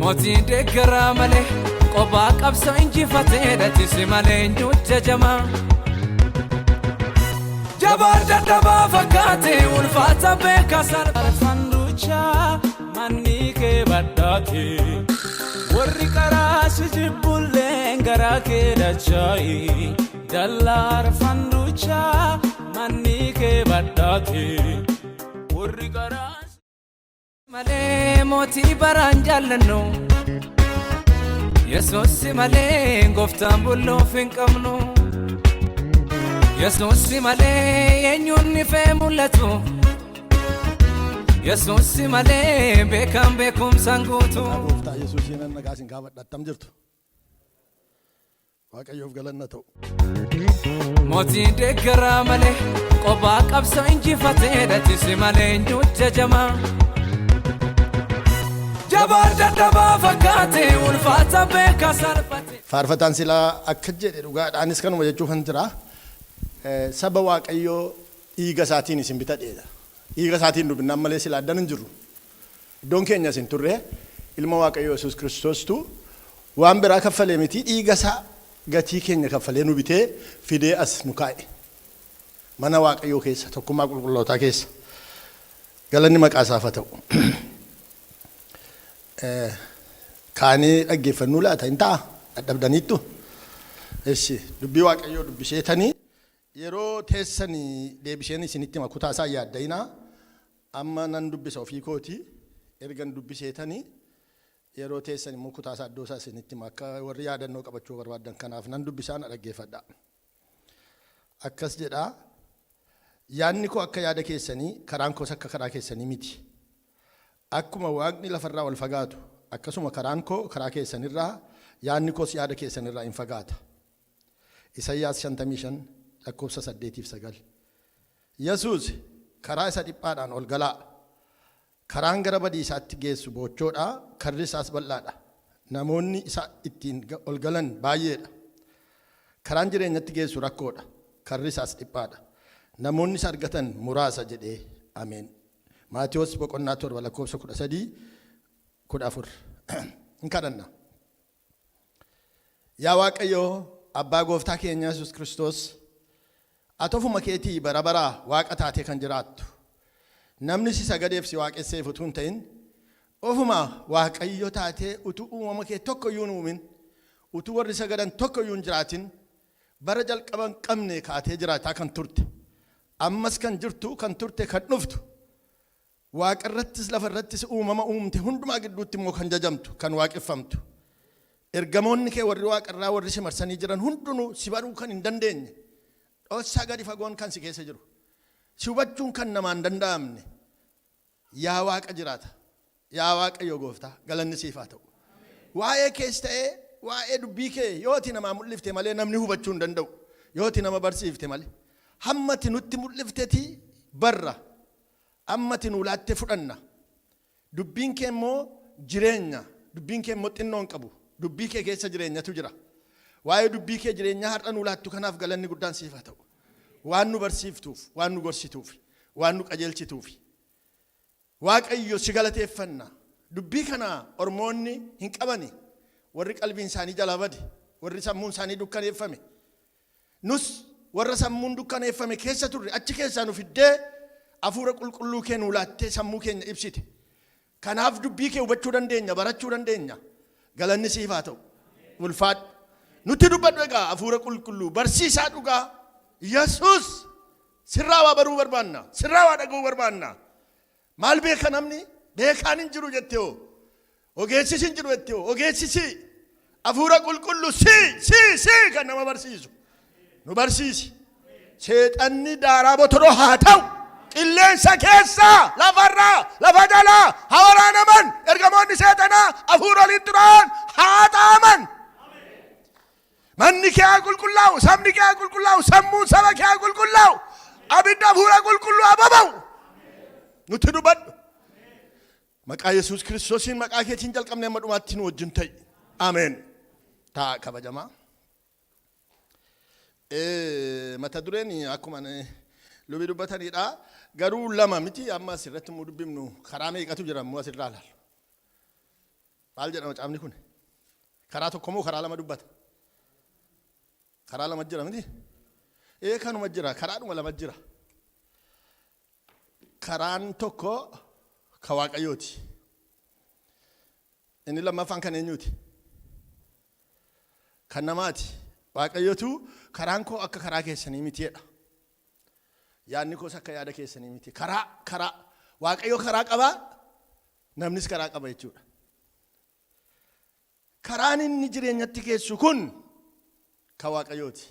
Mootiin deeggaraa malee qophaa qabsa injifatee dhatisi malee nyuucha jamaa. Jabaan dadhabaa fakkaatee ulfaata beeka sararfan duuchaa manni kee badhaate. Warri karaa si jibbulleen garaa kee dachaayi. Dallaarfan duuchaa manni kee badhaate. Warri karaa malee mootii baraan jaallannu. Yesuus malee gooftaan bulloof hin qabnu. Yesuus malee eenyuun ifee mul'atu. Yesuus malee beekan beekumsaan guutu. Gooftaa Yesuusiin nagaasin gaafadhattam jirtu. Waqaayyoof galanna ta'u. Mootiin deeggaraa malee qophaa qabsa injifatee dhatisi malee nyuucha jamaa. Jabaan dadhabaa fakkaatee ulfaata beeka sarfate. Faarfataan silaa akka jedhe dhugaadhaanis kanuma jechuuf kan jira. Saba Waaqayyoo dhiiga isaatiin isin bitadheedha. Dhiiga isaatiin dubbinaan malee silaa addan hin jirru. Iddoon keenya isin turre ilma Waaqayyoo Yesuus Kiristoostu waan biraa kaffalee miti dhiiga isaa gatii keenya kaffalee nu bitee fidee as nu kaa'e. Mana Waaqayyoo keessa tokkummaa qulqullootaa keessa. Galanni maqaa isaaf haa ta'u. Kaanii dhaggeeffannuu laata hin ta'a dadhabdaniittu. Eessi dubbii Waaqayyoo dubbiseetanii yeroo teessanii deebisheen isinitti hima kutaa isaa yaaddayinaa amma nan dubbisa ofii kooti ergan dubbiseetanii yeroo teessanii immoo kutaa isaa iddoo isaa isinitti hima akka warri yaadannoo qabachuu barbaadan kanaaf nan dubbisaa na dhaggeeffadha. Akkas jedhaa yaadni koo akka yaada keessanii karaan koos akka karaa keessanii miti. Akkuma waaqni lafarraa wal fagaatu akkasuma karaan koo karaa keessanirraa yaadni koos yaada keessanirraa hin fagaata. Isaayyaas 55 lakkoofsa 8-9. Yesuus karaa isa dhiphaadhaan ol galaa. Karaan gara badiisaatti geessu boochoodha. Karri isaas bal'aadha. Namoonni isa ittiin ol galan baay'eedha. Karaan jireenyatti geessu rakkoodha. Karri isaas dhiphaadha. Namoonni isa argatan muraasa jedhee ameen. Maatiyos boqonnaa 7 lakkoofsa 13-14. Hin kadhanna. Yaa Waaqayyoo abbaa gooftaa keenya Yesuus Kiristoos ati ofuma keetii bara baraa waaqa taatee kan jiraattu. Namni si sagadeef si waaqesseef utuu hin ta'in ofuma Waaqayyo taatee utuu uumama kee tokko iyyuu hin uumin utuu warri sagadan tokko iyyuu hin jiraatin bara jalqaba hin qabne kaatee jiraataa kan turte. Ammas kan jirtu kan turte kan dhuftu. Waaqa irrattis lafa irrattis uumama uumte hundumaa gidduutti immoo kan jajamtu kan waaqeffamtu. Ergamoonni kee warri waaqarraa warri si marsanii jiran hundinuu si baruu kan hin dandeenye. Dhoosaa gadi fagoon kan si keessa jiru. Si hubachuun kan namaan danda'amne. Yaa Waaqa jiraata. Yaa Waaqayyo gooftaa galanni siif haa ta'u. Waa'ee kees ta'ee waa'ee dubbii kee yooti namaa mul'ifte malee namni hubachuu hin danda'u. Yooti nama barsiifte malee. Hammati nutti mul'ifteti barra. Ammati nu laatte fudhanna. Dubbiin kee immoo jireenya. Dubbiin kee immoo xinnoo hin qabu. Dubbii kee keessa jireenyatu jira. Waa'ee dubbii kee jireenyaa har'a nu laattu kanaaf galanni guddaan siif haa ta'u. Waan nu barsiiftuuf, waan nu gorsituuf, waan nu qajeelchituuf. Waaqayyo si galateeffanna. Dubbii kana ormoonni hin qabani. Warri qalbiin isaanii jalaa bade, warri sammuun isaanii dukkaneeffame. Nus warra sammuun dukkaneeffame keessa turre achi keessaa nu fiddee hafuura qulqulluu kee nu laattee sammuu keenya ibsite. Kanaaf dubbii kee hubachuu dandeenya, barachuu dandeenya. Galanni siif haa ta'u. Ulfaadhu. Nuti dubbadhu egaa hafuura qulqulluu barsiisaa dhugaa. Yesuus sirraa waa baruu barbaanna. Sirraa waa dhaga'uu barbaanna. Maal beeka namni? Beekaan hin jiru jettee hoo? Ogeessis hin jiru jettee hoo? Ogeessisi hafuura qulqulluu si kan nama barsiisu. Nu barsiisi. Seexanni daaraa botoroo haa ta'u. Qilleensa keessa lafarraa lafa jalaa haa waraanaman ergamoonni seexanaa hafuura waliin turan haa ta'aman. Manni kee haa qulqullaa'u, sabni kee haa qulqullaa'u, sammuun saba kee haa qulqullaa'u. Abidda hafuura qulqulluu haa baba'u. Nuti dubbadhu. Maqaa Yesuus Kiristoosiin maqaa keetiin jalqabnee amma dhumaatti nu wajjin ta'i. Ameen. Ta'a kabajamaa. Mata dureen akkuma lubi dubbatanidha. Garuu lama miti amma asirratti immoo dubbifnu karaa meeqatu jira immoo asirraa ilaalu. maal jedhama caamni kun karaa tokko moo karaa lama dubbata karaa lama jira miti kanuma jira karaadhuma lama jira karaan tokko ka Waaqayyooti inni lammaffaan kan eenyuuti kan namaati Waaqayyootu karaan koo akka karaa keessanii mitiidha yaadni koos akka yaada keessanii miti karaa Waaqayyo karaa qaba namnis karaa qaba jechuudha karaan inni jireenyatti keessu kun ka Waaqayyooti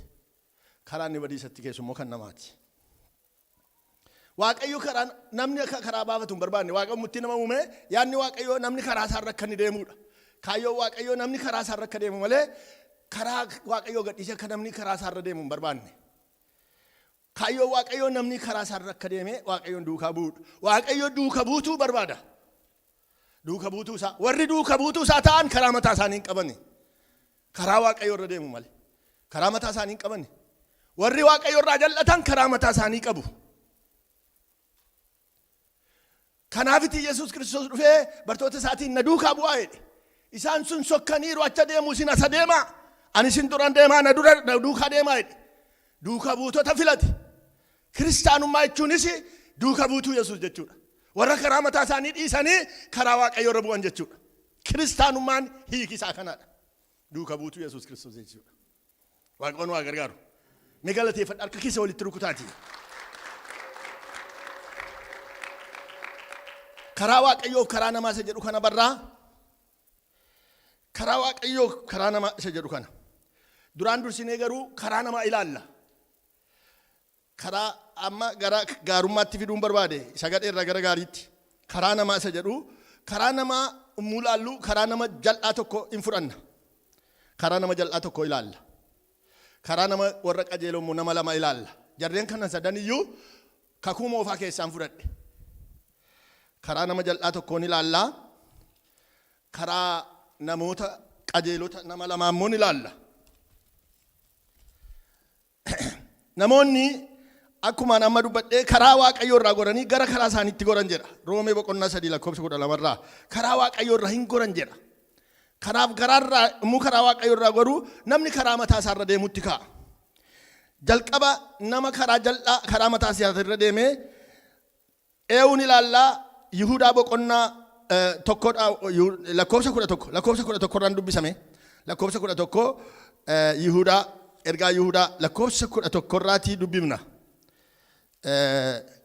karaan inni badiisatti keessu immoo kan namaati Waaqayyo karaa namni akka karaa baafatu hin barbaanne Waaqayyo mutti nama uume yaadni Waaqayyo namni karaa isaa irra akka inni deemudha kaayyoo Waaqayyo namni karaa isaa irra akka deemu malee karaa Waaqayyo gadhiisee akka namni karaa isaa irra deemu hin barbaanne kaayyoo Waaqayyo namni karaa isaa irra akka deeme Waaqayyoon duukaa bu'udha Waaqayyo duukaa buutuu barbaada duukaa buutuu isaa warri duukaa buutuu isaa ta'an karaa mataa isaanii hin qabani karaa Waaqayyo irra deemu malee karaa mataa isaanii hin qabani warri Waaqayyo irraa jal'atan karaa mataa isaanii qabu kanaafiti Yesuus Kiristoos dhufee bartoota isaatiin na duukaa bu'aa jedhe isaan sun sokkaniiru acha deemu isin asa deemaa ani isin duran deemaa na duukaa deemaa jedhe duukaa buutota filate kiristaanummaa jechuunis duukaa buutuu Yesuus jechuudha warra karaa mataa isaanii dhiisanii karaa Waaqayyo irra bu'an jechuudha kiristaanummaan hiiki isaa kanaadha duukaa buutuu Yesuus Kiristoos jechuudha Waaqoon waa gargaaru ni galateeffadha harka keessa walitti rukutaati karaa Waaqayyoo karaa namaa isa jedhu kana barraa karaa Waaqayyoo karaa namaa isa jedhu kana duraan dursinee garuu karaa namaa ilaalla karaa amma gara gaarummaatti fiduun barbaade isa gadheerra gara gaariitti karaa namaa isa jedhu karaa namaa mulaallu karaa nama jal'aa tokko hin fudhanna karaa nama jal'aa tokko ilaalla karaa nama warra qajeelommu nama lama ilaalla jarreen kana sadan iyyuu kakuu moofaa keessaan fudhadhe karaa nama jal'aa tokkoon ilaalla karaa namoota qajeelota nama lamaa immoo ilaalla namoonni akkuma amma dubbadhee karaa Waaqayyoo irraa goranii gara karaa isaaniitti goran jedha Roomee boqonnaa 3 lakkoofsa 12 irraa karaa Waaqayyoo irraa hin goran jedha kanaaf garaarraa immoo karaa Waaqayyoo irraa goruu namni karaa mataa isaa irra deemutti ka'a jalqaba nama karaa jal'aa karaa mataa isaa irra deemee eewun ilaallaa Yihuudaa boqonnaa tokkodha lakkoofsa 11 irraan dubbisame lakkoofsa 11 Yihuudaa ergaa Yihuudaa lakkoofsa 11 irraatii dubbifna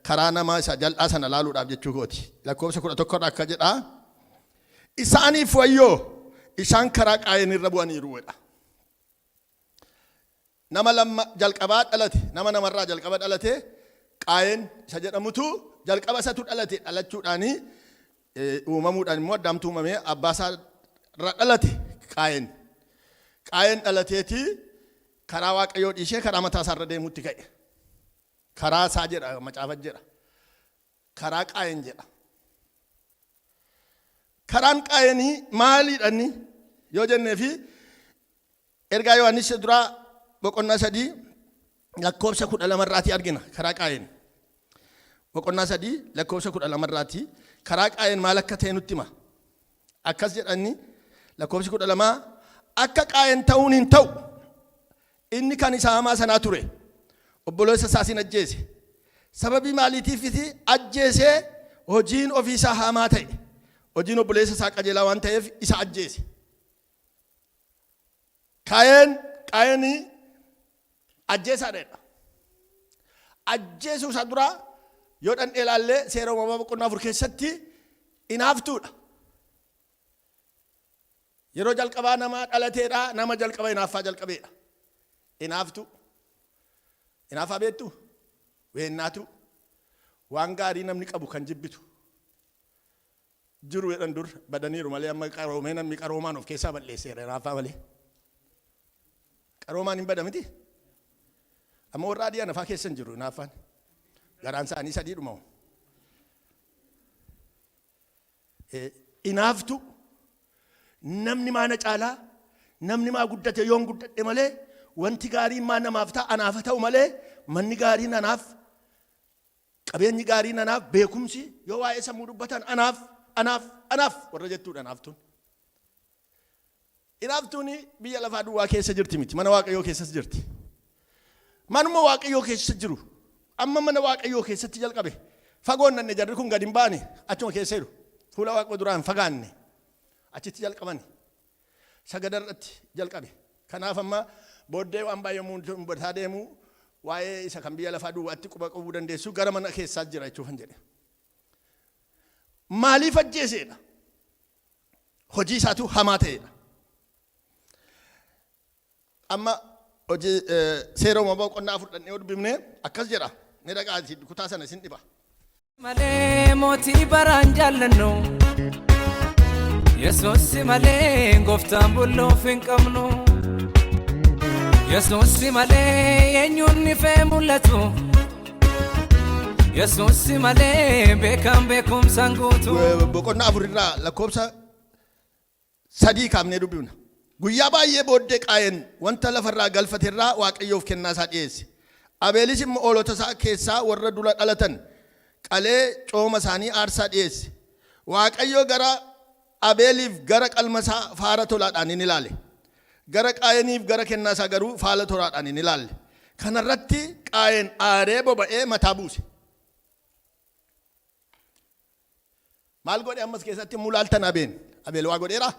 karaa nama isa jal'aa sana laaluudhaaf jechuu kooti lakkoofsa 11 irraa akka jedha isaaniif wayyoo isaan karaa Qaayeen irra bu'aniiru jedha nama lama jalqabaa dhalate nama namarraa jalqaba dhalate Qaayeen isa jedhamutu jalqaba isatu dhalate dhalachuudhaanii uumamuudhaan immoo addaamtu uumamee abbaa isaa irra dhalate Qaayeen dhalateeti karaa Waaqayyoo dhiishee karaa mataa isaa irra deemutti ka'e karaa isaa jedha macaafat jedha karaa Qaayeen jedha karaan Qaayeenii maaliidhaani yoo jenneefi ergaa Yohaannis duraa boqonnaa 3 lakkoofsa 12 irraatii argina karaa Qaayeen boqonnaa 3 lakkoofsa 12 irraatii karaa Qaayeen maal akka ta'e nutti hima akkas jedhani lakkoofsi 12 akka Qaayeen ta'uun hin ta'u inni kan isa hamaa sanaa ture obboleessa isaa sin ajjeese sababii maaliitiifiti ajjeesee hojiin ofiisaa hamaa ta'e hojiin obboleessa isaa qajeelaa waan ta'eef isa ajjeese Qaayeen ajjeesaadha ajjeesuu isaa dura yoo dhandhee ilaallee seera uumamaa boqonnaa 4 keessatti inaaftuudha yeroo jalqabaa nama dhalateedha nama jalqaba inaaffaa jalqabeedha inaafaa beektu weennaatu waan gaarii namni qabu kan jibbitu jiru jedhan dur badaniiru malee amma qaroomee namni qaroomaan of keessaa balleesseera inaafaa malee qaroomaan hin badamiti amma warra adii anafaa keessan jiru inaaffaan garaan isaanii sadii dhumamu inaaftu namni maana caalaa namni maa guddate yoon guddadhe malee wanti gaariin maa namaaf ta'a anaafa ta'u malee manni gaariin anaaf qabeenyi gaariin anaaf beekumsi yoo waa'ee sammuu dubbatan anaaf warra jettuudha anaaftuun Inaaftuuni biyya lafaa duwwaa keessa jirti miti. Mana Waaqayyoo keessas jirti. Manuma Waaqayyoo keessa jiru. Amma mana Waaqayyoo keessatti jalqabe. Fagoon nanne jarri kun gad hin baane achuma keessa jiru. Fuula Waaqa duraan fagaanne achitti jalqabani. Sagadarratti jalqabe. Kanaaf amma booddee waan baay'ee muudata deemu waa'ee isa kan biyya lafaa duwwaatti quba qabuu dandeessu gara mana keessaa jira jechuufan jedhe. Maaliif ajjeeseedha? Hojii isaatu hamaa ta'eedha. Amma hojii seeroma boqonnaa fudhannee dubbifne akkas jedha. Ni dhaqaati kutaa sana isin dhiba. Malee mootii baraan jaallannu Yesuus malee gooftaan bulloof hin qabnu Yesuus malee eenyuun ifee mul'atu Yesuus malee beekan beekumsaan guutu. Boqonnaa afurirraa lakkoobsa 3 kaafnee dubbifna. Guyyaa baay'ee booddee Qaayeen wanta lafarraa galfaterraa Waaqayyoof kennaa isaa dhiyeesse. Abeelis immoo hoolota isaa keessaa warra dura dhalatan qalee cooma isaanii aarsaa dhiyeesse. Waaqayyo gara Abeeliif gara qalma isaa faara tolaadhaan hin ilaale. Gara Qaayeeniif gara kennaa isaa garuu faala tolaadhaan hin ilaalle. Kanarratti Qaayeen aaree boba'ee mataa buuse. Maal godhe ammas keessatti mulaaltan Abeel waa godheera?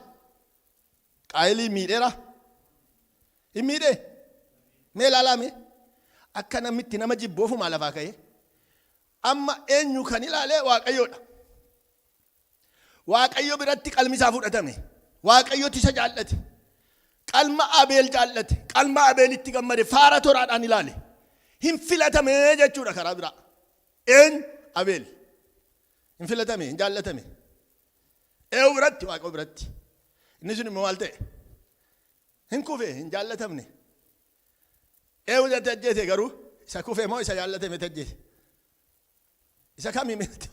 Qaayelii miidheera? Hin miidhee? Mee ilaalaame? Akka namitti nama jibboofumaa lafaa ka'ee amma eenyu kan ilaalee Waaqayyoodha. Waaqayyo biratti qalmi isaa fudhatame. Waaqayyooti isa jaallate. Qalma Abeel jaallate. Qalma Abeelitti gammade faara toraadhaan ilaale. Hin filatame jechuudha karaa biraa. Abeel. Hin filatame, hin jaallatame. Eewu biratti Waaqayyo biratti. Inni sun immoo maal ta'e? Hin kufe, hin jaallatamne. Eewu jette ajjeese garuu isa kufe moo isa jaallatame ajjeese? Isa kam himete?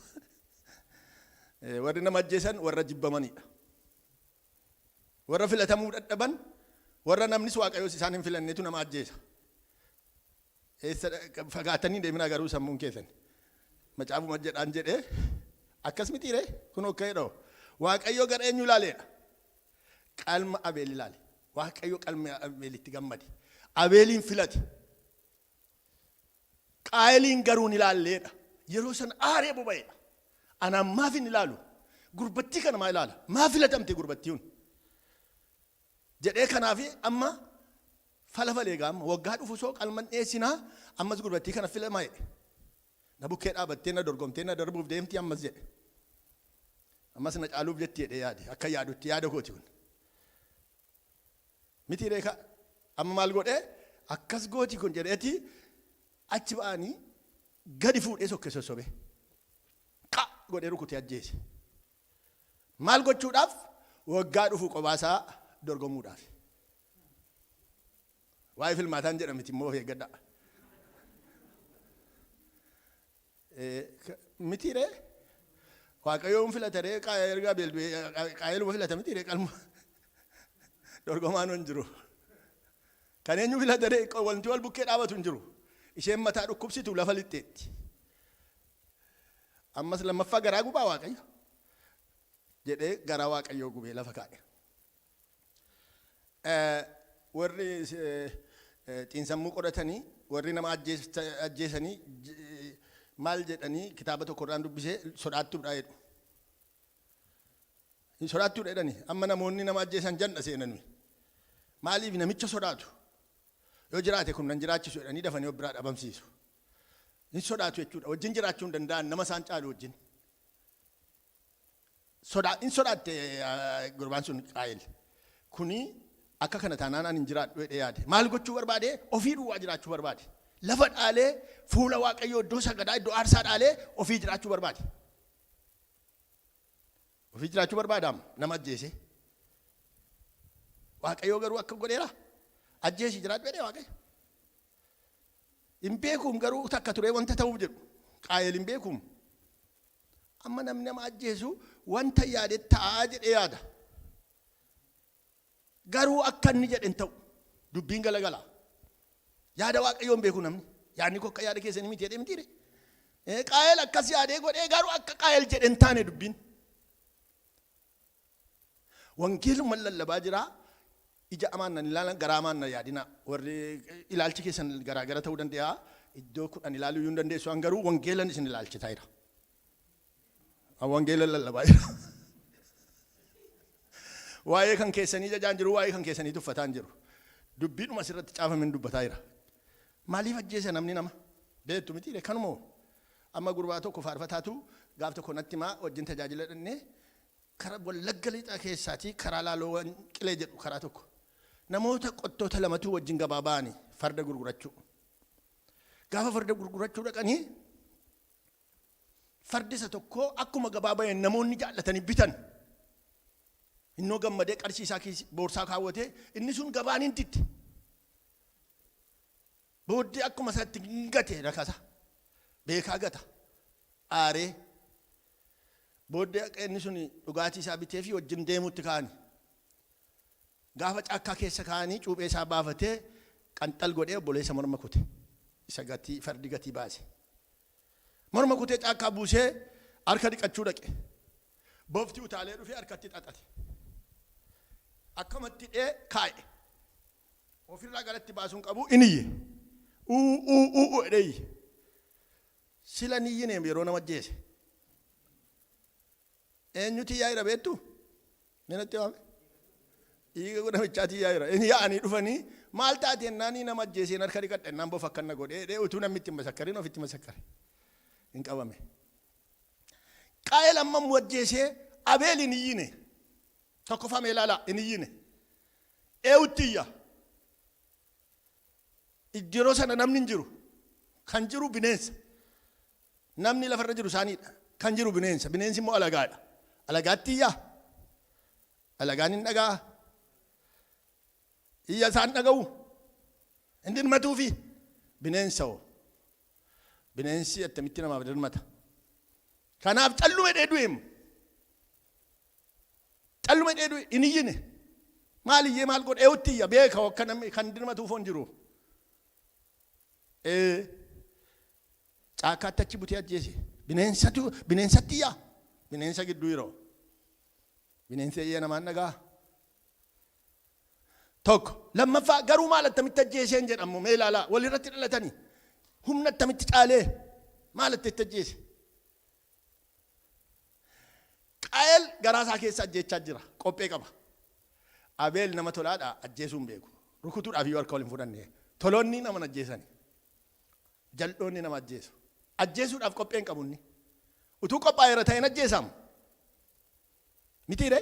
Warri nama ajjeesan warra jibbamanidha. Warra filatamuu dadhaban warra namnis Waaqayyoos isaan hin filanneetu nama ajjeesa. Fagaatanii deemina garuu sammuun keessan. Macaafuma jedhaan jedhee akkas mitiire kun okkeedha. Waaqayyo gara eenyu ilaaleedha? Qalma Abeel ilaale. Waaqayyo qalma Abeelitti gammade. Abeeliin filate. Qaayeliin garuu hin ilaalleedha. Yeroo san aaree boba'eedha. Anaan maaf hin ilaalu? Gurbattii kana maa ilaala? Maa filatamte gurbattiiun? Jedhee kanaafi amma falafalee gaama waggaa dhufu soo qalman dhiyeessinaa ammas gurbattii kana filamaa jedhe. Na bukkee dhaabattee na dorgomtee na darbuuf deemti ammas jedhe. Ammas na caaluuf jetti jedhee yaade akka yaadutti yaada kooti kun. Miti reeka amma maal godhee akkas gooti kun jedheeti achi ba'anii gadi fuudhee sokke sossobe. Godhee rukutee ajjeese. Maal gochuudhaaf? Waggaa dhufu qobaasaa dorgomuudhaaf. Waa'ee filmaataan jedhamti immoo of eeggadhaa. Miti ree Waaqayyoon filata ree erga Qaayeluma filata miti ree qalma dorgomaan hin jiru. Kan eenyu filata ree wanti wal bukkee dhaabatu hin jiru. Isheen mataa dhukkubsitu lafa lixxeetti. Ammas lammaffaa garaa gubaa Waaqayyo jedhee garaa Waaqayyoo gubee lafa kaa'e. Warri xiinsammuu qoratanii warri nama ajjeesanii maal jedhanii kitaaba tokkorraan dubbisee sodaattuudha jedhu. Sodaattuudha jedhanii amma namoonni nama ajjeesan janna seenanii maaliif namicha sodaatu? Yoo jiraate kun nan jiraachisu jedhanii dafanii of biraa dhabamsiisu. Hin sodaatu jechuudha. Wajjin jiraachuu hin danda'an nama isaan caalu wajjin. Hin sodaatte gurbaan sun Qaayel. Kuni akka kana taanaan ani hin jiraadhu jedhee yaade. Maal gochuu barbaade? Ofii duwwaa jiraachuu barbaade. Lafa dhaalee fuula Waaqayyoo iddoo sagadaa iddoo aarsaa dhaalee ofii jiraachuu barbaade. Ofii jiraachuu barbaadaam nama ajjeese. Waaqayyoo garuu akka godheera. Ajjeesi jiraadhu jedhee Waaqayyo. Hin beekuum garuu takka ture wanta ta'uuf jedhu. Qaayel hin beekuum. Amma namni nama ajjeesu wanta yaade ta'a jedhee yaada. Garuu akka inni jedhe hin ta'u. Dubbiin galagala. Yaada Waaqayyoon beeku namni. Yaadni koo akka yaada keessanii miti jedhee mitiire. Qaayel akkas yaadee godhee garuu akka Qaayel jedhe hin taane dubbiin. Wangeeluma lallabaa jira. ija amaan ilaalan garaa amaan yaadina warri ilaalchi keessan garaagara ta'uu danda'a iddoo kudhan ilaaluu yoo dandeessu an garuu wangeelan isin ilaalchitaa jira wangeelan lallabaa jira waa'ee kan keessanii jajaan jiru waa'ee kan keessanii tuffataan jiru dubbiidhuma asirratti caafamin dubbataa jira maaliif ajjeese namni nama beektu miti kanuma amma gurbaa tokko faarfataatu gaaf tokko natti maa wajjin tajaajila dhannee karaa wallagga lixaa keessaatii karaa laaloowwan qilee jedhu karaa tokko namoota qottoota lamatu wajjin gabaa ba'anii farda gurgurachuu gaafa farda gurgurachuu dhaqanii fardi isa tokko akkuma gabaa ba'een namoonni jaallatanii bitan innoo gammadee qarshiisaa boorsaa kaawwatee inni sun gabaaniin titti booddee akkuma isaatti gate rakasa beekaa gata aaree booddee inni sun dhugaatii isaa bitee fi wajjin deemuutti ka'anii gaafa caakkaa keessa ka'anii cuuphee isaa baafatee qanxal godhee obboleessa morma kute isa gatii fardi gatii baase morma kutee caakkaa buusee harka dhiqachuu dhaqe boofti utaalee dhufee harkatti xaxate akkamatti dhee kaa'e ofirraa galatti baasuun qabu iniyye edheyye sila niyyine yeroo nama ajjeese eenyuti yaa'ira beektu minatti waame dhiiga godhamichaati yaa'ira inni yaa'anii dhufanii maal taate naanii nama ajjeeseen harka dhiqadhe naan bofa akkanna godhee utuu namni itti masakkarin ofitti masakkare hin qabame qaa'el amma ajjeesee abeel hin iyyine tokko fame ilaala hin iyyine eewuttiyya yeroo sana namni hin jiru kan jiru bineensa namni lafarra jiru isaaniidha kan jiru bineensa bineensi immoo alagaadha alagaatti alagaan hin dhagaa iyya isaan dhaga'u hin dirmatuufi bineensi attamitti namaaf dirmata kanaaf callume dheedu'eem callume dheedu'e hin iyyine maal iyyee maal godhe eewuttiyya beeka akka namni kan dirmatuuf on jiru caakkaatti achi butee ajjeese bineensattiyaa bineensa gidduu yeroo bineensa iyya namaan dhagaa tokko lammaffaa garuu maal attamitti ajjeeseen jedhamu mee ilaalaa walirratti dhalatanii humna attamitti caalee maal attamitti ajjeese qaa'el garaasaa keessa ajjeechaa jira qophee qaba abeel nama tolaadha ajjeesuun beeku rukutuudhaaf yoo harka waliin fudhanne toloonni nama ajjeesani jal'oonni nama ajjeesuudhaaf qopheen qabunni utuu qophaa'eera ta'een ajjeesamu mitiire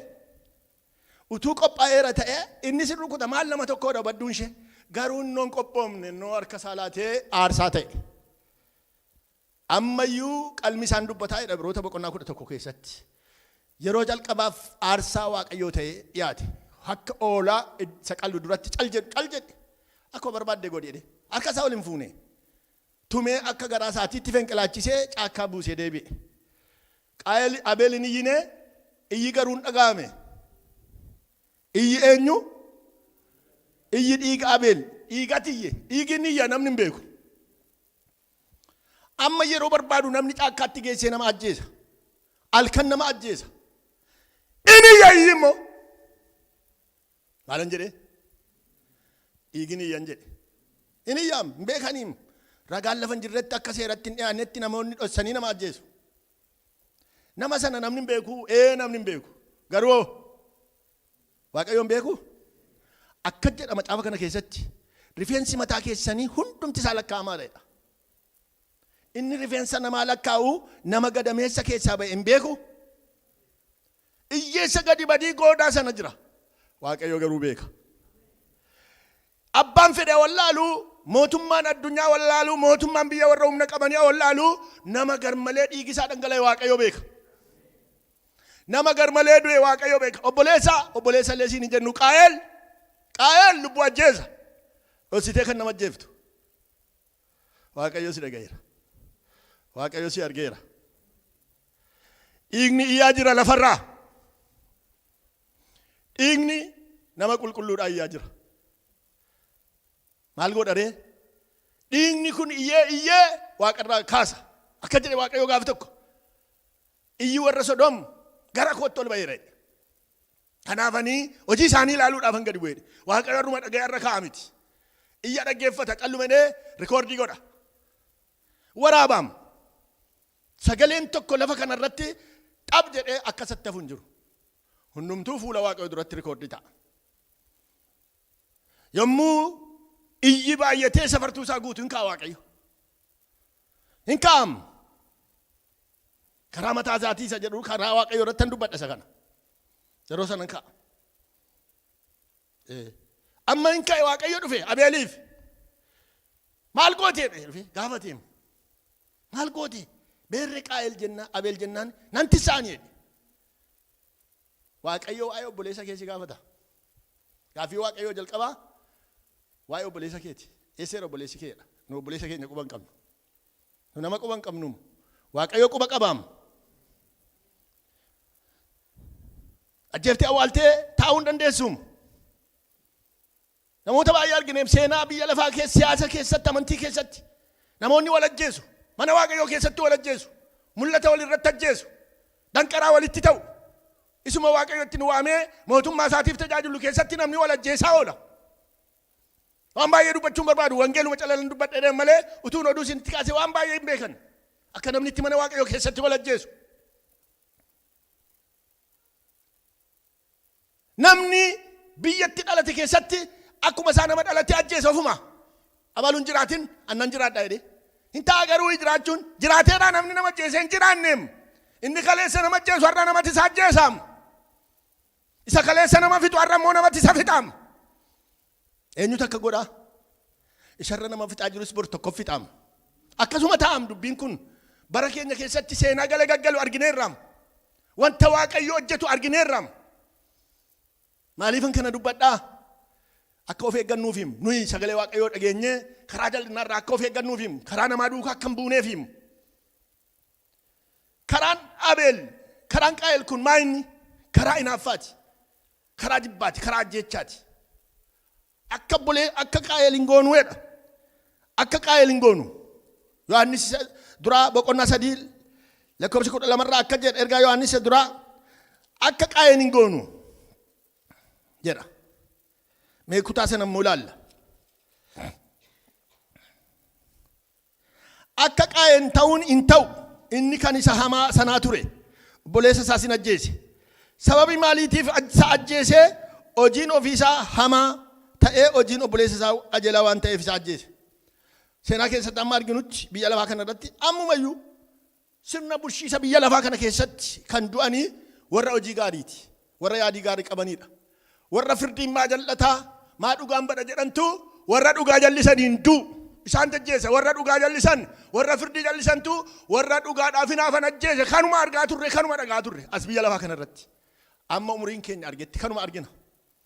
utuu qophaa'eera ta'e inni sin rukuta maal nama tokkoodha badduun ishee garuu innoon qophoomne innoo harka saalaatee aarsaa ta'e ammayyuu qalmi isaan dubbataa jedha Ibroota boqonnaa 11 keessatti yeroo jalqabaaf aarsaa waaqayyoo ta'e dhiyaate akka oolaa isa qalbi duratti cal jedhe akka barbaadde godhi jedhe harka isaa waliin fuune tumee akka garaa isaatiitti fenqelaachisee caakkaa buusee deebi'e qaa'el abeel hin iyyine iyyi garuu hin dhaga'ame iyyi eenyu iyyi dhiiga abeel dhiigatiyye dhiigi inni iyya namni hin beeku amma yeroo barbaadu namni caakkaatti geessee nama ajjeesa halkan nama ajjeesa inni iyya iyyi immoo maalan jedhee dhiigin iyyan jedhe inni iyyaam hin beekaniim ragaan lafa hin jirretti akka seeratti hin dhiyaannetti namoonni dhossanii nama ajjeesu nama sana namni hin beeku namni hin beeku garuu waaqayyoon beeku akka jedha macaafa kana keessatti rifeensi mataa keessanii hundumti isaa lakkaa'amaadha inni rifeensa namaa lakkaa'u nama gadameessa keessaa ba'e hin beeku iyyeessa gadi badii goodaa sana jira waaqayyo garuu beeka abbaan fedhe wallaalu mootummaan addunyaa wallaalu mootummaan biyya warra humna qabanii wallaalu nama garmalee dhiigisaa dhangala'e waaqayyo beeka nama garmalee du'e waaqayyo beeka obboleessa leesiin hin jennu qaa'el lubbuu ajjeesa dhossitee kan nama ajjeeftu waaqayyo si dhaga'eera waaqayyo si argeera dhiigni iyyaa jira lafarraa dhiigni nama qulqulluudhaa iyyaa jira maal godharee dhiigni kun iyyee waaqarraa kaasa akka jedhe waaqayyo gaaf tokko iyyi warra Sodom gara kootti ol ba'eera Kanaafanii hojii isaanii ilaaluudhaaf hanga dhibuudha. Waaqayyo har'uma dhaga'ee irra kaa'aa miti. Iyya dhaggeeffata qallumanee rikoordii godha. Waraabam. Sagaleen tokko lafa kanarratti dhab jedhee akkasatti hafu hin jiru. Hundumtuu fuula Waaqayyo duratti rikoordii ta'a. Yommuu iyyi baay'atee safartuu isaa guutuu hin kaa'a Waaqayyo. Hin kaa'am. Karaa mataa isaatii isa jedhu karaa Waaqayyo irratti dubbadha isa kana. Yeroo sana hin kaa'a. Amma hin kaa'e Waaqayyo dhufe Abeeliif. Maal gootee dhufe gaafateem. Maal gootee? Beerre Qaayel jenna Abeel jennaan nanti isaanii jedhe. Waaqayyo waa'ee obboleessa keetii gaafata. Gaafii Waaqayyo jalqabaa waa'ee obboleessa keeti. Eesseera obboleessi keedha. Nu obboleessa keenya quba hin qabnu. Nu nama quba hin qabnu. Waaqayyo quba qabaam. Ajjeeftee awwaaltee taa'uu hin dandeessuum. Namoota baay'ee argineem seenaa biyya lafaa keessa siyaasa keessatti amantii keessatti namoonni wal ajjeesu. Mana Waaqayyoo keessatti wal ajjeesu. Mul'ata walirratti ajjeesu. Danqaraa walitti ta'u. Isuma Waaqayyotti nu waamee mootummaa isaatiif tajaajilu keessatti namni wal ajjeesaa oola. Waan baay'ee dubbachuun barbaadu wangeeluma calalan dubbadhee malee utuun oduu isinitti kaasee waan baay'ee hin beekan. Akka namni itti mana Waaqayyoo keessatti wal ajjeesu. Namni biyyatti dhalate keessatti akkuma isaa nama dhalate ajjeesa ofuma. Abaluun jiraatin annan jiraadha jedhee. Inta agaruu jiraachuun jiraateedhaa namni nama ajjeese hin jiraanneem. Inni kaleessa nama ajjeesu har'a namatti isa ajjeesaam. Isa kaleessa nama fixu har'a immoo namatti isa fixaam. Eenyutu akka godhaa? Isarra nama fixaa jirus bor tokko fixaam. Akkasuma ta'am dubbiin kun bara keenya keessatti seenaa gala gaggalu argineerraam. Wanta Waaqayyo hojjetu argineerraam. Maaliifan kana dubbadhaa? Akka of eeggannuufim nuyi sagalee Waaqayyoo dhageenyee karaa jal'inaarraa akka of eeggannuufim karaa namaa duukaa akka hin buuneefim. Karaan Abeel, karaan Qaayel kun maayinni karaa inaaffaati. Karaa jibbaati, karaa ajjeechaati. Akka Qaayel hin goonu jedha. Akka Qaayel hin goonu. Yohaannis duraa boqonnaa 3 lakkoofsa 12 akka jedha ergaa Yohaannis duraa akka Qaayel hin goonu jedha. Mee kutaa sana immoo ilaalla. Akka Qaayel ta'uun hin ta'u inni kan isa hamaa sanaa ture. Obboleessa isaa sin ajjeese. Sababii maaliitiif isa ajjeesee hojiin ofiisaa hamaa ta'ee hojiin obboleessa isaa qajeelaa waan ta'eef isa ajjeese. Seenaa keessatti amma arginutti biyya lafaa kana irratti ammumayyuu sirna bulchiisa biyya lafaa kana keessatti kan du'anii warra hojii gaariiti. Warra yaadii gaarii qabanidha. Warra firdiin maa jal'ataa maa dhugaan badha jedhantu warra dhugaa jallisaniin du'u. Isaan ajjeese warra dhugaa jallisan warra firdii jallisantu warra dhugaadhaaf hinaafan ajjeese kanuma argaa turre kanuma dhagaa turre as biyya lafaa kana irratti. Amma umuriin keenya argetti kanuma argina.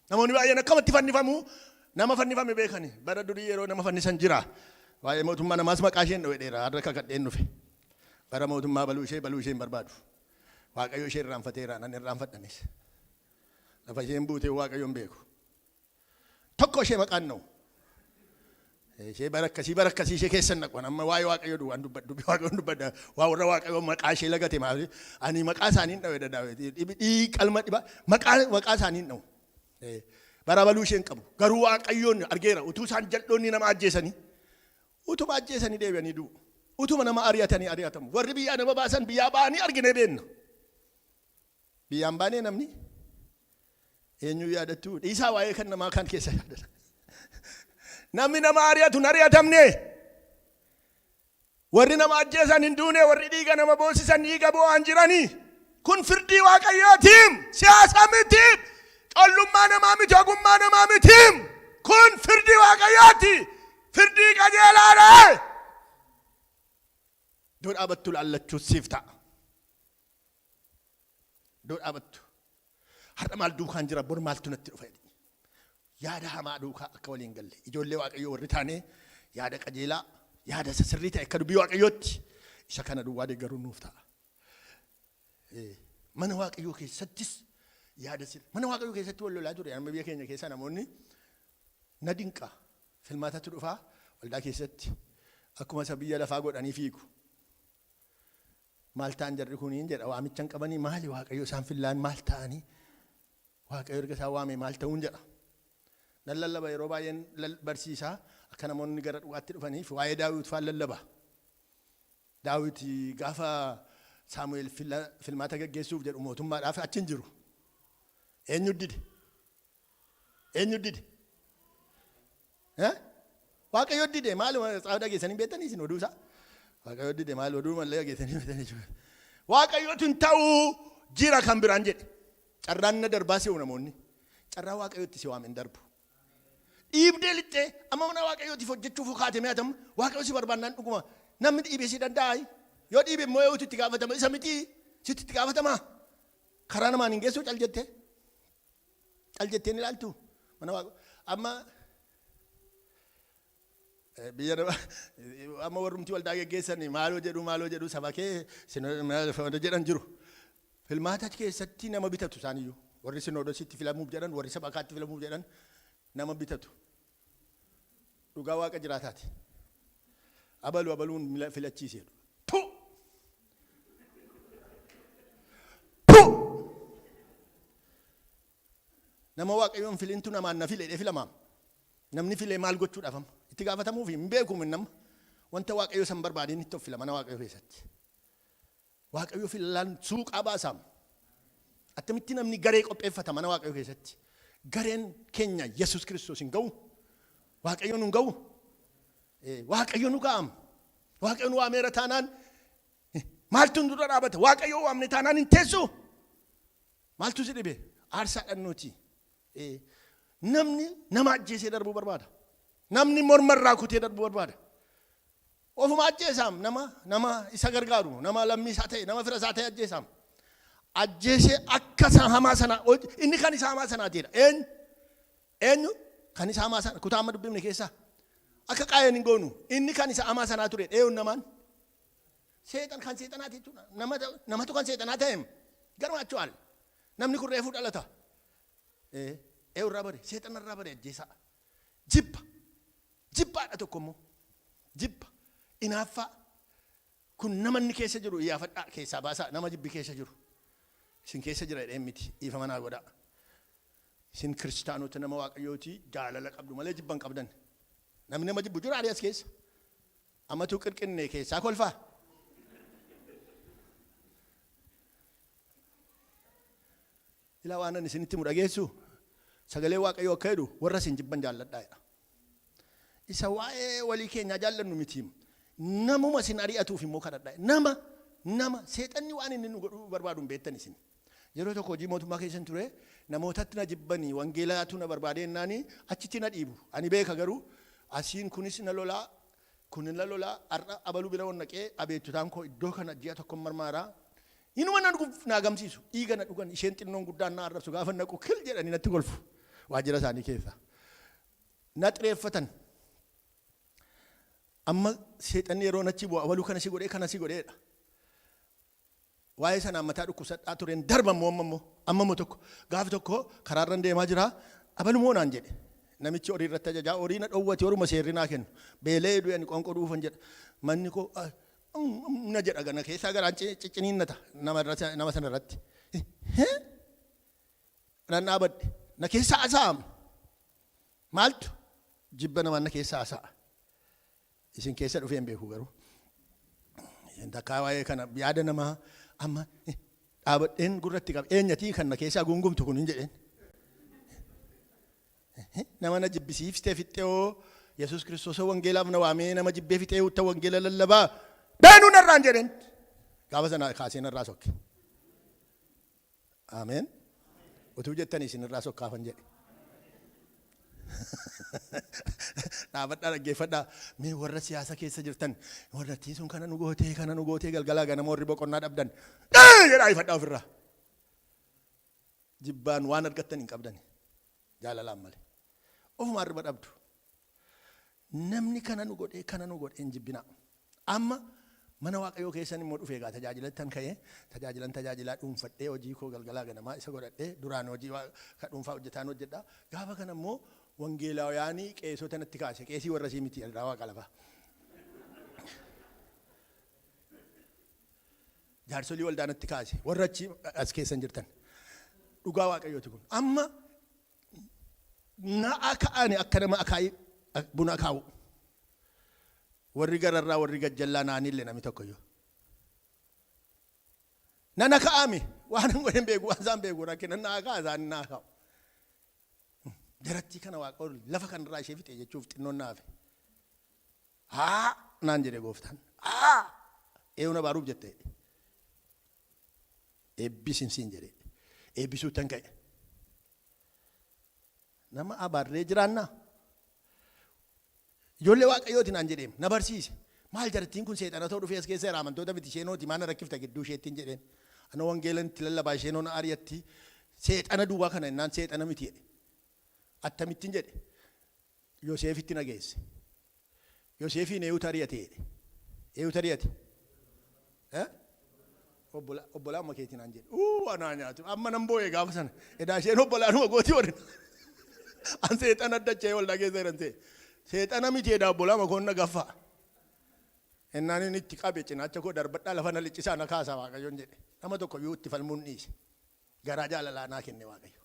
Namoonni baay'een akkamatti fannifamu nama fannifame beekani. Bara durii yeroo nama fannisan jira. Waa'ee mootummaa namaas maqaa isheen dho'edheera har'a kakadheen dhufe. Bara mootummaa baluu ishee hin barbaadu. Waaqayyo ishee irraanfateera nan irraanfadhanis. Lafa isheen buutee Waaqayyoon beeku. Tokko ishee maqaan na'u. Ishee barakkasii ishee keessan naqwan amma waa'ee Waaqayyo duwwaan dubbadhu Waaqayyoon dubbadha. Waa warra Waaqayyo maqaa ishee lagate maali? Ani maqaa isaaniin dha'e dadhawe. Dhii qalma dhiba maqaa isaaniin dha'u. Bara baluu isheen qabu. Garuu Waaqayyoon argeera utuu isaan jal'oonni nama ajjeesanii. Utuma ajjeesanii deebi'anii du'u. Utuma nama ari'atanii ari'atamu. Warri biyyaa nama baasan biyyaa ba'anii arginee beenna. Biyyaan baanee namni eenyu yaadattu dhiisaa waa'ee kan namaa kan keessa yaadata. Namni nama ari'atu ari'atamne. Warri nama ajjeesan hin duune warri dhiiga nama boosisan dhiiga bo'aan jiranii. Kun firdii Waaqayyootiim. Siyaasa mitiim. Qollummaa namaa miti ogummaa namaa mitiim. Kun firdii Waaqayyooti. Firdii qajeelaadha. Doo dhaabattu laallachuus siif ta'a. Doo dhaabattu. Har'a maal duukaan jira bor maaltu natti dhufa jedhi. Yaada hamaa duukaa akka waliin galle. Ijoollee Waaqayyoo warri taanee yaada qajeelaa yaada sirrii ta'e akka dubbii Waaqayyootti isa kana duwwaa deeggaruun nuuf ta'a. Mana Waaqayyoo keessattis yaada sirrii. Mana Waaqayyoo keessatti wal lolaa ture. Amma biyya keenya keessa namoonni na dinqa. Filmaatatu dhufaa waldaa keessatti akkuma isa biyya lafaa godhanii fiigu. Maal ta'an jarri kuniin jedha waamichan qabanii maali Waaqayyo isaan fillaan maal ta'anii Waaqayyo erga isaa waamee maal ta'uun jedha. Nan lallaba yeroo baay'een barsiisaa akka namoonni gara dhugaatti dhufaniif waa'ee Daawit faan lallaba. Daawit gaafa Saamu'eel filmaata gaggeessuuf jedhu mootummaadhaaf achi hin jiru. Eenyu dide? Waaqayyo dide maal dhageessanii beektanii isin oduu isaa? Waaqayyo dide maal oduu mallee dhageessanii beektanii jechuudha. Waaqayyootu hin ta'uu jira kan biraan jedhe. Carraan na darbaa se'u namoonni. Carraa waaqayyootti si waamen darbu. Dhiibdee lixxee amma mana waaqayyootiif hojjechuuf kaatee mi'aatamu waaqayyo si barbaannaan dhuguma namni dhiibee si danda'a. Yoo dhiibe immoo yoo itti gaafatama isa miti sitti itti gaafatama. Karaa namaan hin geessu cal jettee ni ilaaltu. Mana waaqayyo amma biyya amma warrumti waldaa geggeessan maaloo jedhu saba kee jedhan jiru. Filmaata keessatti nama bitatu isaaniyyuu warri sinoodositti filamuuf jedhan warri sabakaatti filamuuf jedhan nama bitatu. Dhugaa waaqa jiraataati. Abaluun filachiiseedha. Nama waaqayyoon filintu namaan na filee filamaam. Namni filee maal gochuudhaafam itti gaafatamuuf hin beekuum nama wanta waaqayyo san barbaadeen itti of fila mana waaqayyo keessatti. Waaqayyo filaan suuqaa baasaam. Attamitti namni garee qopheeffata mana waaqayyo keessatti. Gareen keenya Yesuus Kiristoos hin ga'u. Waaqayyo nu hin ga'u. Waaqayyo nu ga'am. Waaqayyo nu waameera taanaan maaltu dura dhaabata? Waaqayyo waamne taanaan hin teessu. Maaltu si dhibe? Aarsaa dhannooti. Namni nama ajjeesee darbuu barbaada. Namni mormarraa kutee darbuu barbaada. Ofuma ajjeesaam nama isa gargaaru nama lammii isaa ta'e nama fira isaa ta'e ajjeesaam. Ajjeesee akka hamaa sana inni kan isa hamaa sanaatiidha. Eenyu kan isa hamaa sana kutaa amma dubbifne keessaa akka qaayeen hin goonu inni kan isa hamaa sanaa ture dheeyuun namaan seexan kan seexanaati jechuudha. Namatu kan seexanaa ta'eem garmaachuu haala. Namni kun reefuu dhalata. Irraa bare seexan irraa bare ajjeesaa. Jibbaadha tokko immoo jibba inaaffaa kun nama inni keessa jiru iyyaafadhaa keessaa baasaa nama jibbi keessa jiru. Isin keessa jira jedhee miti dhiifa manaa godhaa. Isin kiristaanota nama waaqayyooti jaalala qabdu malee jibban qabdan. Namni nama jibbu jira as keessa. Ammatu qirqinne keessaa kolfaa. Ilaa waan ani isinitti mudhageessu sagalee waaqayyoo akka jedhu warra isin jibban jaalladhaadha. Isa waa'ee walii keenyaa jaallannu miti. Namuma isin ari'atuuf immoo kadhadhaa. Nama seexanni waan inni nu godhuu barbaadu hin beektan isin. Yeroo tokko hojii mootummaa keessan ture namootatti na jibbanii wangeelaatu na barbaadennaanii achitti na dhiibu. Ani beeka garuu asiin kunis na lolaa kunin na lolaa har'a abaluu bira wannaqee abeettutaan koo iddoo kana ji'a tokko marmaaraa. Inuma na agamsiisu dhiiga na dhugan isheen xinnoon guddaan na arrabsu gaafa naqu kil jedhanii natti golfu waajjira isaanii keessa. Na xireeffatan. Amma seexanni yeroo nachi bu'a abaluu kana si godheedha. Waa'ee sanaan mataa dhukkubsadhaa tureen darbamoo ammoo tokko gaafa tokko karaarran deemaa jira abaluu moo naan jedhe. Namichi horii irratti ajajaa horii na dhowwate horuma seerri naa kennu beelee heduu ani qonqoo dhuufan jedha. Manni koo na jedha gana keessaa garaan cicciniinnata nama sana irratti. Nan dhaabadhe na keessaa asaa'am. Maaltu jibba namaa na keessaa asa'a. Isin keessa dhufee hin beeku garuu. Isin takkaa waa'ee kana yaada namaa amma dhaabadheen gurratti qaba. Eenyatii kan na keessaa gungumtu kun hin jedheen. Nama na jibbisiiftee fixxeoo Yesuus Kiristoos wangeelaaf na waamee nama jibbee fixee utta wangeela lallabaa. Beenuu narraan jedheen. Gaafa sana kaasee narraa sokke. Ameen. Utuu jettanii isin irraa sokkaafan jedhe. Dhaabadhaa dhaggeeffadhaa. Mee warra siyaasa keessa jirtan warra tiisuun kana nu gootee galgalaa ganama warri boqonnaa dhabdan. Jedhaa ifadhaa ofirraa. Jibbaan waan argattan hin qabdan. Jaalalaan malee. Ofuma arba dhabdu. Namni kana nu godhee hin jibbinaa. Amma mana waaqayyoo keessan immoo dhufee gaa tajaajilattan ka'ee tajaajilaa dhuunfadhee hojii koo galgalaa ganamaa isa godhadhee duraan hojii ka dhuunfaa hojjetaan hojjedhaa. Gaafa kana immoo wangeelaawaanii qeesota natti kaase qeesii warra sii miti irraa waaqa lafaa. Jaarsolii waldaa natti kaase warra achi as keessan jirtan. dhugaa waaqayyooti kun. Amma na akaani akka nama akaayi buna akaawu. Warri gararraa warri gajjallaa naanillee namni tokko yoo. Nan akaami waan godhen beeku waan isaan beeku rakkina na akaa isaan na akaawu. Jaratti kana waaqayyo lafa kanarraa ishee fixee jechuuf xinnoon naafe. Haa naan jedhe gooftaan. Haa eewna baaruuf jettee. Eebbisin siin jedhe. Eebbisuu tan ka'e. Nama abaarree jiraannaa. Ijoollee waaqayyooti naan jedheem na barsiise. Maal jarattiin kun seexana ta'uu dhufee as keessa jira amantoota miti isheenooti maana rakkifta gidduu isheettiin jedheen. Ana wangeelan itti lallabaa isheenoon ari'atti seexana duwwaa kana innaan seexana miti jedhe. Attamittiin jedhe. Yoosefitti nageesse. Yoosefiin eeyuutu ari'ate jedhe. Eeyuutu ari'ate. Obbolaa amma keetiin aan jedhe. Anaa nyaatu amma nan boo'ee gaafa sana. Edaa isheen obbolaanuma gootii warri. An seexana addachee waldaa keessa jiran ta'e. Seexana miti edaa obbolaa makoonna gaffaa. Ennaan inni itti qabe cinaacha koo darbadhaa lafa na liccisaa na kaasaa waaqayyoon jedhe. Nama tokko yoo itti falmuun dhiise. Garaa jaalalaa naa kenne waaqayyo.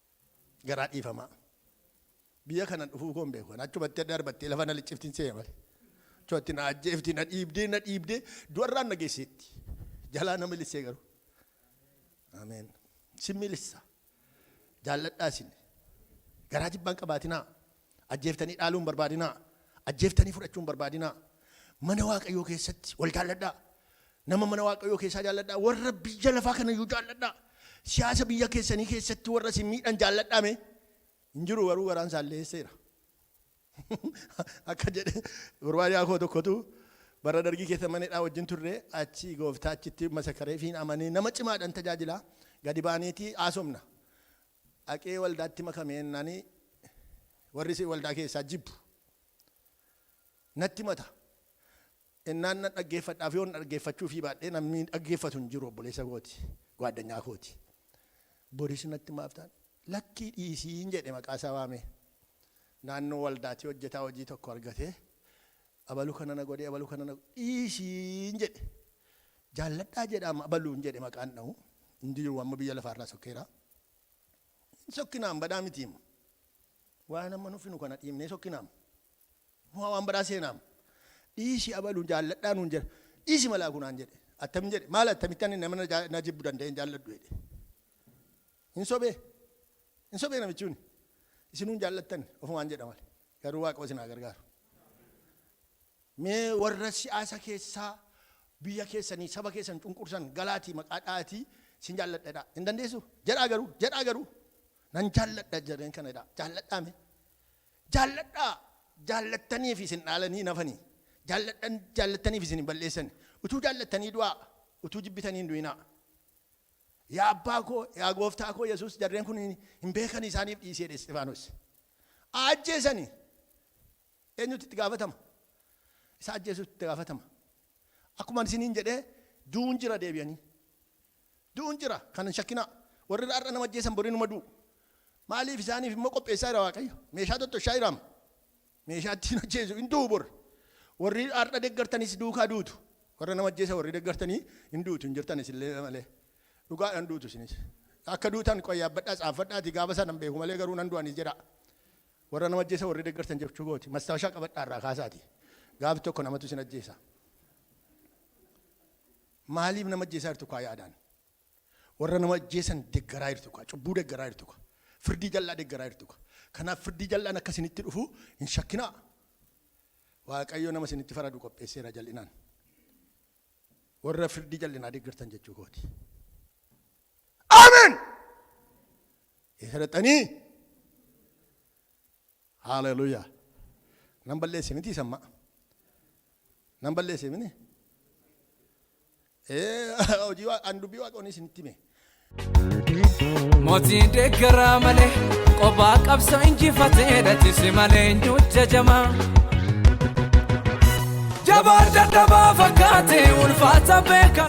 Garaa dhiifamaa. Biyya kana dhufuu koon beeku. Achumatti darbattee lafa na licciftiin see malee. Chootti na ajjeefti na dhiibdee du'arraan na geesseetti. Jalaa nama lissee garuu. Ameen. Simmilissa. Jaalladhaa isin. Garaa jibbaan qabaatinaa. Ajjeeftanii dhaaluun barbaadinaa. Ajjeeftanii fudhachuun barbaadinaa. Mana waaqayyoo keessatti wal jaalladhaa. Nama mana waaqayyoo keessaa jaalladhaa. Warra biyya lafaa kana iyyuu jaalladhaa. Siyaasa biyya keessanii keessatti warra isin miidhan jaalladhaame. Injiru garuu garaan saalleesseera. Akka jedhe barbaadaa koo tokkotu bara dargii keessa maneedhaa wajjin turre achi gooftaa achitti masakaree fi amanee nama cimaadhaan tajaajilaa gadi baaneetii haasofna. Aqee waldaatti makameen naani warri waldaa keessaa jibbu. Natti mata. Innaan na dhaggeeffadhaaf yoo na dhaggeeffachuu fi baadhee namni dhaggeeffatu hin jiru obboleessa kooti. Gwaaddanyaa kooti. Boris natti maaftaan. Lakkii dhiisiin jedhe maqaa isaa waame. Naannoo waldaatti hojjetaa hojii tokko argatee abaluu kana na godhee abaluu kana na dhiisiin jedhe. Jaalladhaa jedhama abaluun jedhe maqaan dha'u. Inni jiru amma biyya lafaarraa sokkeera. Sokkinaan badhaa mitiimu. Waan amma nuuf nu kana dhiibnee sokkinaan. Waan badaa seenaam. Dhiisi abaluun jaalladhaa nuun jedhe. Dhiisi malaakuu naan jedhe. Attamiin jedhe maal attamittaan nama na jibbu danda'een jaalladhu jedhe. Hin sobee. Hin sobee namichuun. Isinuun jaallattan ofumaan jedha malee. Garuu waaqa isin haa gargaaru. Mee warra siyaasa keessaa biyya keessanii saba keessan cunqursan galaatii maqaa dhaatii sin jaalladhaa. Hin dandeessu. Jedhaa garuu. Nan jaalladha jedheen kanadha. Jaalladhaame. Jaalladhaa. Jaallattaniif isin dhaalanii nafanii. Jaallattaniif isin balleessan. Utuu jaallattanii du'aa. Utuu jibbitanii hin du'inaa. Yaa abbaa koo, yaa gooftaa koo Yesuus jarreen kun hin beekan isaaniif dhiisee dha Istifaanos. Ajjeesanii. Eenyutti itti gaafatama? Isa ajjeesutti itti gaafatama. Akkuma isiniin jedhee du'uun jira deebi'anii. Du'uun jira kan hin shakkinaa. Warri har'a nama ajjeesan borii numa du'u. Maaliif isaaniif immoo qopheessaa jira waaqayyo? Meeshaa tottoshaa jiraam. Meeshaa ittiin ajjeesu hin du'u bor. Warri har'a deeggartanis duukaa duutu. Warra nama ajjeesa warri deeggartanii hin duutu hin jirtanis illee malee. Dhugaadhaan duutu isinis. Akka duutan qoyyaabbadhaa xaaffadhaati gaafa sanan beeku malee garuu nan du'anis jedha. Warra nama ajjeesa warri deeggartan jechuu gooti. Mastaawashaa qabadhaa irraa kaasaati. Gaafi tokko namatu isin ajjeesa. Maaliif nama ajjeesaa jirtu kaa yaadaan? Warra nama ajjeesan deeggaraa jirtu kaa cubbuu deeggaraa jirtu kaa firdii jal'aa deeggaraa jirtu kaa. Kanaaf firdii jal'aan akka isinitti dhufu hin shakkinaa. Waaqayyo nama isinitti faradu qopheesseera jal'inaan. Warra firdii jal'inaa deeggartan jechuu gooti. Amen. Eegalatanii. Hallelujah. Nan balleesse miti samma. Nan balleesse miti. Hojii dubbii waaqonni isinitti hime. Mootiin deeggaraa malee qophaa qabsoo injifatee dhaachise malee eenyu jajamaa. Jabaa dadhabaa fakkaatee ulfaata beekaa.